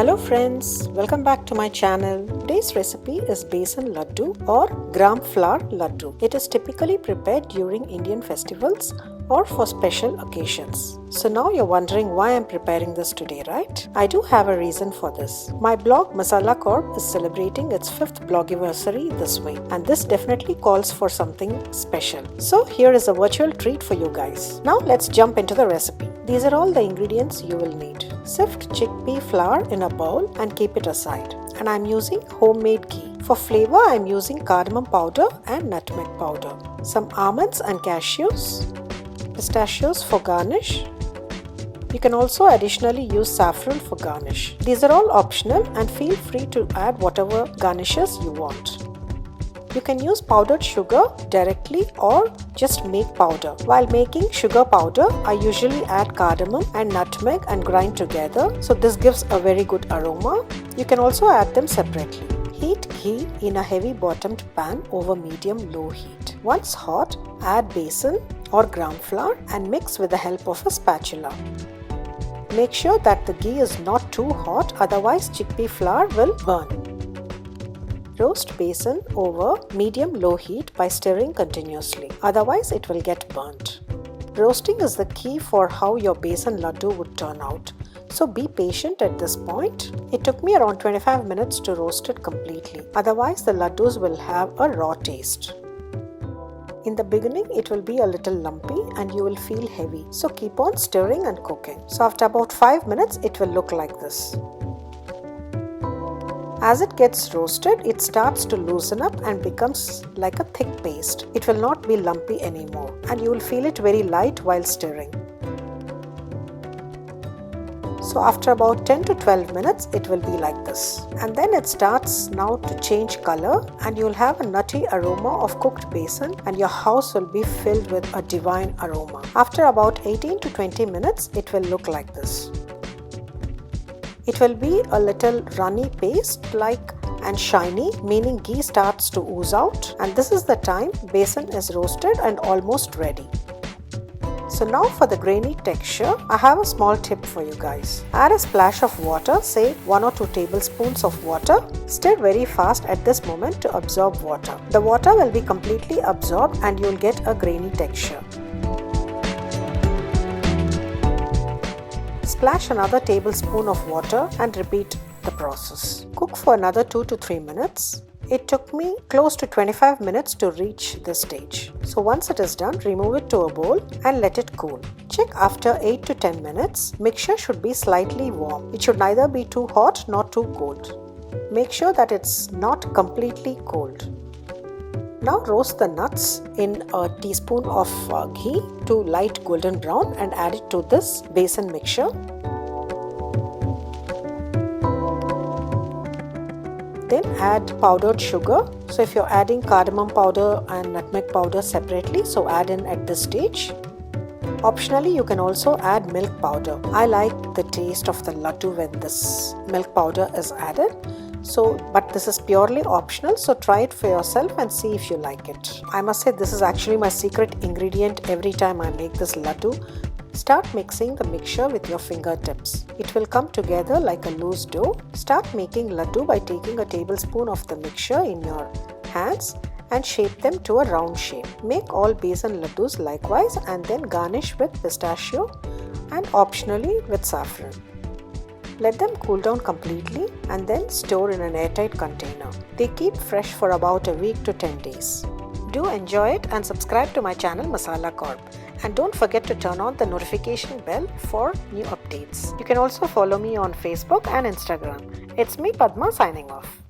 Hello friends, welcome back to my channel. Today's recipe is Besan Laddu or gram flour laddu. It is typically prepared during Indian festivals or for special occasions. So now you're wondering why I'm preparing this today, right? I do have a reason for this. My blog MasalaKorb is celebrating its 5th blogiversary this week, and this definitely calls for something special. So here is a virtual treat for you guys. Now let's jump into the recipe. These are all the ingredients you will need. Sift chickpea flour in a bowl and keep it aside. And I'm using homemade ghee. For flavor, I'm using cardamom powder and nutmeg powder. Some almonds and cashews. Pistachios for garnish. You can also additionally use saffron for garnish. These are all optional and feel free to add whatever garnishes you want. You can use powdered sugar directly or just make powder. While making sugar powder, I usually add cardamom and nutmeg and grind together, so this gives a very good aroma. You can also add them separately. Heat ghee in a heavy bottomed pan over medium-low heat. Once hot, add besan or gram flour and mix with the help of a spatula. Make sure that the ghee is not too hot, otherwise chickpea flour will burn. Roast besan over medium-low heat by stirring continuously, otherwise it will get burnt. Roasting is the key for how your besan laddu would turn out, so be patient at this point. It took me around 25 minutes to roast it completely, otherwise the laddus will have a raw taste. In the beginning, it will be a little lumpy and you will feel heavy, so keep on stirring and cooking. So after about 5 minutes, it will look like this. As it gets roasted, it starts to loosen up and becomes like a thick paste. It will not be lumpy anymore and you will feel it very light while stirring. So after about 10 to 12 minutes, it will be like this. And then it starts now to change color and you will have a nutty aroma of cooked besan and your house will be filled with a divine aroma. After about 18 to 20 minutes, it will look like this. It will be a little runny paste like and shiny, meaning ghee starts to ooze out, and this is the time besan is roasted and almost ready. So now for the grainy texture, I have a small tip for you guys. Add a splash of water, say 1 or 2 tablespoons of water. Stir very fast at this moment to absorb water. The water will be completely absorbed and you will get a grainy texture. Splash another tablespoon of water and repeat the process. Cook for another 2 to 3 minutes. It took me close to 25 minutes to reach this stage. So once it is done, remove it to a bowl and let it cool. Check after 8 to 10 minutes. Mixture should be slightly warm. It should neither be too hot nor too cold. Make sure that it's not completely cold. Now roast the nuts in a teaspoon of ghee to light golden brown and add it to this besan mixture. Then add powdered sugar. So if you're adding cardamom powder and nutmeg powder separately, so add in at this stage. Optionally, you can also add milk powder. I like the taste of the laddu when this milk powder is added. But this is purely optional, so try it for yourself and see if you like it. I must say this is actually my secret ingredient every time I make this laddu. Start mixing the mixture with your fingertips. It will come together like a loose dough. Start making laddu by taking a tablespoon of the mixture in your hands and shape them to a round shape. Make all besan laddus likewise and then garnish with pistachio and optionally with saffron. Let them cool down completely and then store in an airtight container. They keep fresh for about a week to 10 days. Do enjoy it and subscribe to my channel MasalaKorb. And don't forget to turn on the notification bell for new updates. You can also follow me on Facebook and Instagram. It's me Padma signing off.